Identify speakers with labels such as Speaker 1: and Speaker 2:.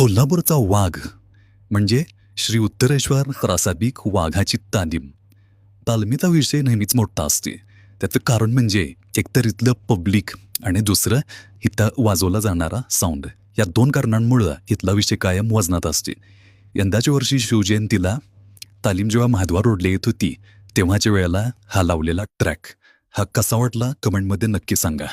Speaker 1: कोल्हापूरचा वाघ म्हणजे श्री उत्तरेश्वर प्रासादिक वाघाची तालीम. तालमीचा विषय नेहमीच मोठा असते. त्याचं कारण म्हणजे एकतर इथलं पब्लिक आणि दुसरं इथं वाजवला जाणारा साऊंड. या दोन कारणांमुळं इथला विषय कायम वजनात असते. यंदाच्या वर्षी शिवजयंतीला तालीम जेव्हा महाद्वार रोडला येत होती तेव्हाच्या वेळेला हा लावलेला ट्रॅक हा कसा वाटला कमेंटमध्ये नक्की सांगा.